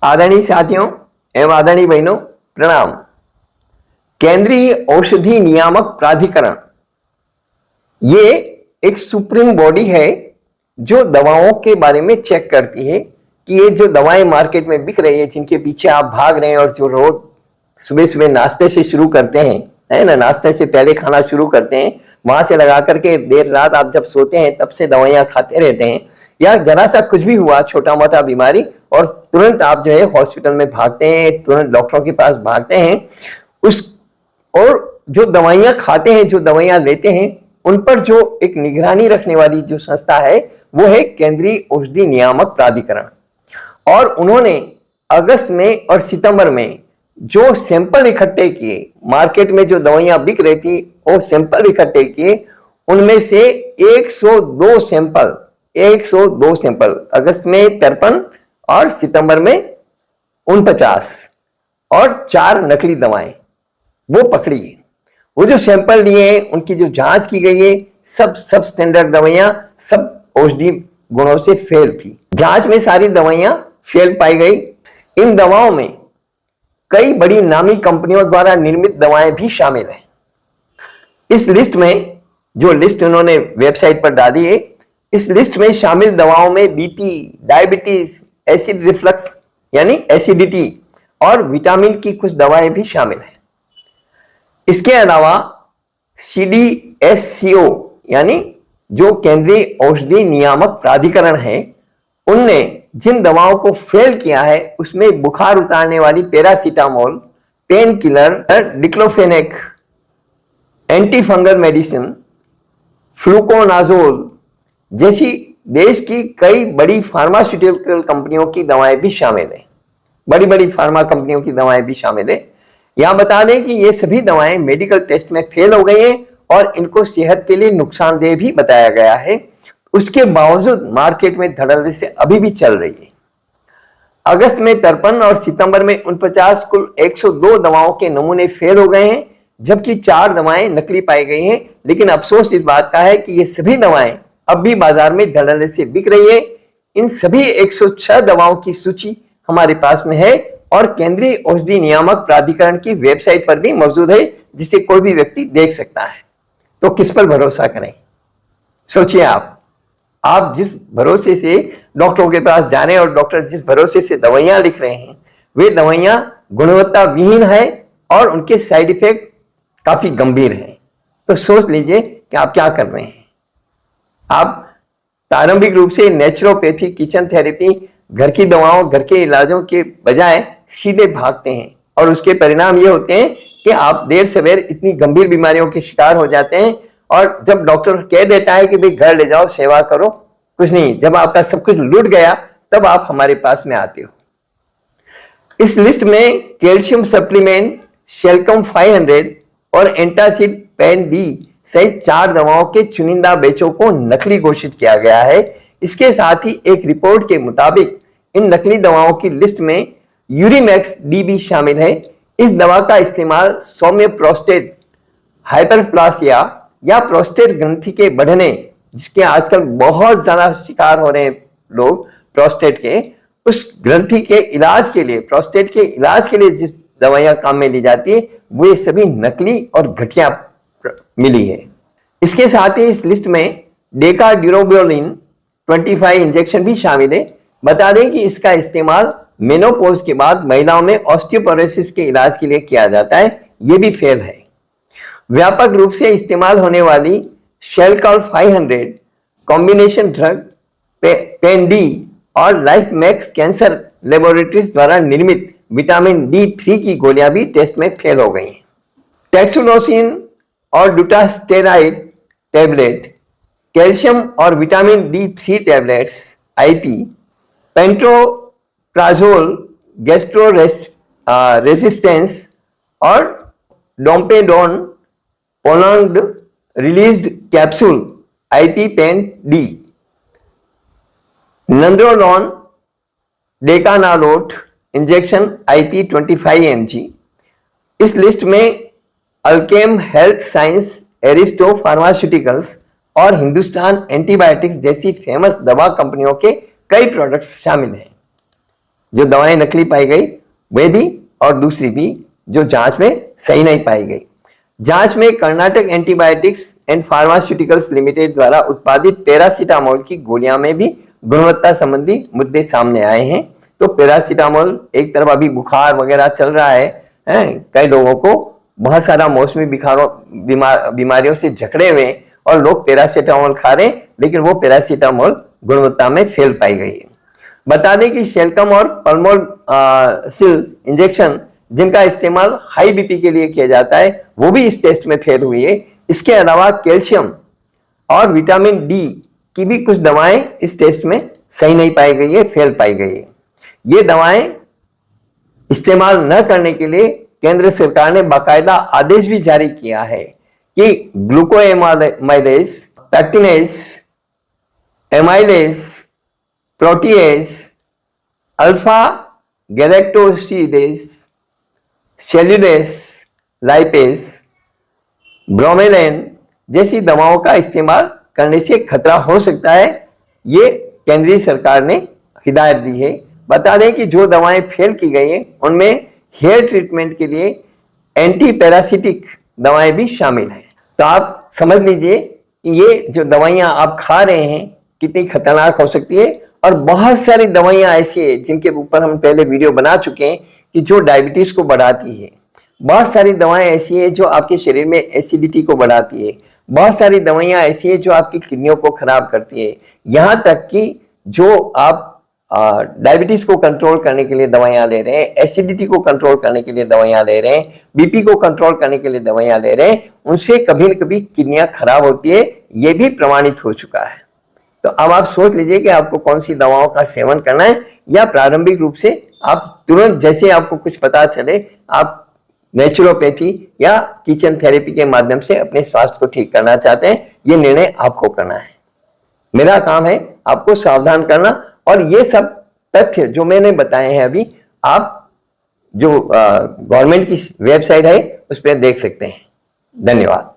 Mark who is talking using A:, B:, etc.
A: आदरणीय साथियों एवं आदरणीय बहनों, प्रणाम। केंद्रीय औषधि नियामक प्राधिकरण ये एक सुप्रीम बॉडी है जो दवाओं के बारे में चेक करती है कि ये जो दवाएं मार्केट में बिक रही है, जिनके पीछे आप भाग रहे हैं और जो रोज सुबह सुबह नाश्ते से शुरू करते हैं, है ना, नाश्ते से पहले खाना शुरू करते हैं, वहां से लगा करके देर रात आप जब सोते हैं तब से दवाइयां खाते रहते हैं, या जरा सा कुछ भी हुआ छोटा मोटा बीमारी और तुरंत आप जो है हॉस्पिटल में भागते हैं, तुरंत डॉक्टरों के पास भागते हैं, उस और जो दवाइयां खाते हैं, जो दवाइयां लेते हैं, उन पर जो एक निगरानी रखने वाली जो संस्था है वो है केंद्रीय औषधि नियामक प्राधिकरण। और उन्होंने अगस्त में और सितंबर में जो सैंपल इकट्ठे किए, मार्केट में जो दवाइयां बिक रही थी वो सैंपल इकट्ठे किए, उनमें से 102 सैंपल अगस्त में 53 और सितंबर में 49 और 4 नकली दवाएं वो पकड़ी है। वो जो सैंपल लिए हैं, उनकी जो जांच की गई है, सब स्टैंडर्ड दवाइयां, सब औषधि गुणों से फेल थी। जांच में सारी दवाइयां फेल पाई गई। इन दवाओं में कई बड़ी नामी कंपनियों द्वारा निर्मित दवाएं भी शामिल हैं। इस लिस्ट में, जो लिस्ट उन्होंने वेबसाइट पर डाली है, इस लिस्ट में शामिल दवाओं में बीपी, डायबिटीज, एसिड रिफ्लक्स यानी एसिडिटी और विटामिन की कुछ दवाएं भी शामिल हैं। इसके अलावा CDSCO यानी जो केंद्रीय औषधि नियामक प्राधिकरण है, उनने जिन दवाओं को फेल किया है उसमें बुखार उतारने वाली paracetamol, pain killer, diclofenac, anti fungal medicine, fluconazole जैसी देश की कई बड़ी फार्मास्यूटिकल कंपनियों की दवाएं भी शामिल हैं। बड़ी बड़ी फार्मा कंपनियों की दवाएं भी शामिल है। यहां बता दें कि ये सभी दवाएं मेडिकल टेस्ट में फेल हो गई हैं और इनको सेहत के लिए नुकसानदेह भी बताया गया है। उसके बावजूद मार्केट में धड़ल्ले से अभी भी चल रही है। अगस्त में 53 और सितंबर में 49 कुल 102 दवाओं के नमूने फेल हो गए हैं, जबकि 4 दवाएं नकली पाई गई हैं। लेकिन अफसोस इस बात का है कि ये सभी दवाएं अब भी बाजार में धड़ल्ले से बिक रही है। इन सभी 106 दवाओं की सूची हमारे पास में है और केंद्रीय औषधि नियामक प्राधिकरण की वेबसाइट पर भी मौजूद है, जिसे कोई भी व्यक्ति देख सकता है। तो किस पर भरोसा करें? सोचिए आप जिस भरोसे से डॉक्टरों के पास जा रहे हैं और डॉक्टर जिस भरोसे से दवाइयां लिख रहे हैं, वे दवाइयां गुणवत्ता विहीन है और उनके साइड इफेक्ट काफी गंभीर हैं। तो सोच लीजिए कि आप क्या कर रहे हैं। आप प्रारंभिक रूप से नेचुरोपैथी, किचन थेरेपी, घर की दवाओं, घर के इलाजों के बजाय सीधे भागते हैं और उसके परिणाम ये होते हैं कि आप देर सवेर इतनी गंभीर बीमारियों के शिकार हो जाते हैं। और जब डॉक्टर कह देता है कि भाई घर ले जाओ, सेवा करो, कुछ नहीं, जब आपका सब कुछ लूट गया तब आप हमारे पास में आते हो। इस लिस्ट में कैल्शियम सप्लीमेंट, शेल्कम 500 और एंटासिड पेन डी सहित 4 दवाओं के चुनिंदा बैचों को नकली घोषित किया गया है। इसके साथ ही एक रिपोर्ट के मुताबिक इन नकली दवाओं की लिस्ट में यूरिमैक्स डी भी शामिल है। इस दवा का इस्तेमाल सौम्य प्रोस्टेट हाइपरप्लासिया या प्रोस्टेट ग्रंथि के बढ़ने, जिसके आजकल बहुत ज्यादा शिकार हो रहे हैं लोग प्रोस्टेट के, उस ग्रंथि के इलाज के लिए, प्रोस्टेट के इलाज के लिए जिस दवाइयां काम में ली जाती है वो ये सभी नकली और घटिया मिली है। इसके साथ ही इस लिस्ट में डेकाड्यूरोबियोलिन 25 इंजेक्शन भी शामिल है। बता दें कि इसका इस्तेमाल मेनोपॉज के बाद महिलाओं में ऑस्टियोपोरोसिस के इलाज के लिए किया जाता है, यह भी फेल है। व्यापक रूप से इस्तेमाल होने वाली शेल्कॉल 500 कॉम्बिनेशन ड्रग, पेन डी और लाइफ मैक्स कैंसर लेबोरेटरीज द्वारा निर्मित विटामिन D3 की गोलियां भी टेस्ट में फेल हो गई हैं। टेक्सुनोसिन और डुटास्टेराइड टैबलेट, कैल्शियम और vitamin D3 tablets IP, pantoprazole gastro resistance और domperidone prolonged released capsule IP pan D, nandrolone decanoate injection IP 25 mg। इस लिस्ट में Alkem health science, Aristo pharmaceuticals और हिंदुस्तान एंटीबायोटिक्स जैसी फेमस दवा कंपनियों के कई प्रोडक्ट्स शामिल हैं। जो दवाएं नकली पाई गई वे भी, और दूसरी भी जो जांच में सही नहीं पाई गई। जांच में Karnataka antibiotics and pharmaceuticals limited द्वारा उत्पादित पैरासीटामोल की गोलियां में भी गुणवत्ता संबंधी मुद्दे सामने आए हैं। तो पैरासीटामोल एक तरफ अभी बुखार वगैरह चल रहा है, कई लोगों को बहुत सारा मौसमी बीमारियों से जकड़े हुए और लोग पैरासीटामोल खा रहे हैं, लेकिन वो पैरासीटामोल गुणवत्ता में फेल पाई गई है। बता दें कि शेल्कम और पल्मोल सिल इंजेक्शन जिनका इस्तेमाल हाई बीपी के लिए किया जाता है वो भी इस टेस्ट में फेल हुई है। इसके अलावा कैल्शियम और विटामिन डी की भी कुछ दवाएं इस टेस्ट में सही नहीं पाई गई है, फेल पाई गई है। ये दवाएं इस्तेमाल न करने के लिए केंद्र सरकार ने बाकायदा आदेश भी जारी किया है कि glucoamylase, pectinase, amylase, protease, alpha galactosidase, cellulase, lipase, bromelain जैसी दवाओं का इस्तेमाल करने से खतरा हो सकता है। ये केंद्रीय सरकार ने हिदायत दी है। बता दें कि जो दवाएं फेल की गई हैं उनमें हेयर ट्रीटमेंट के लिए एंटी पैरासिटिक दवाएं भी शामिल हैं। तो आप समझ लीजिए कि ये जो दवाइयां आप खा रहे हैं कितनी खतरनाक हो सकती है। और बहुत सारी दवाइयां ऐसी है जिनके ऊपर हम पहले वीडियो बना चुके हैं कि जो डायबिटीज को बढ़ाती है। बहुत सारी दवाएं ऐसी है जो आपके शरीर में एसिडिटी को बढ़ाती है। बहुत सारी दवाइयां ऐसी है जो आपकी किडनियों को खराब करती है। यहां तक कि जो आप डायबिटीज को कंट्रोल करने के लिए दवाइयां ले रहे हैं, एसिडिटी को कंट्रोल करने के लिए दवाइयां ले रहे हैं, बीपी को कंट्रोल करने के लिए दवाइयां ले रहे हैं, उनसे कभी न कभी किडनियां खराब होती है। ये भी प्रमाणित हो चुका है। तो अब आप सोच लीजिए कि आपको कौन सी दवाओं का सेवन करना है, या प्रारंभिक रूप से आप तुरंत जैसे आपको कुछ पता चले आप नेचुरोपैथी या किचन थेरेपी के माध्यम से अपने स्वास्थ्य को ठीक करना चाहते हैं। ये निर्णय आपको करना है। मेरा काम है आपको सावधान करना, और ये सब तथ्य जो मैंने बताए हैं अभी आप जो गवर्नमेंट की वेबसाइट है उस पर देख सकते हैं। धन्यवाद।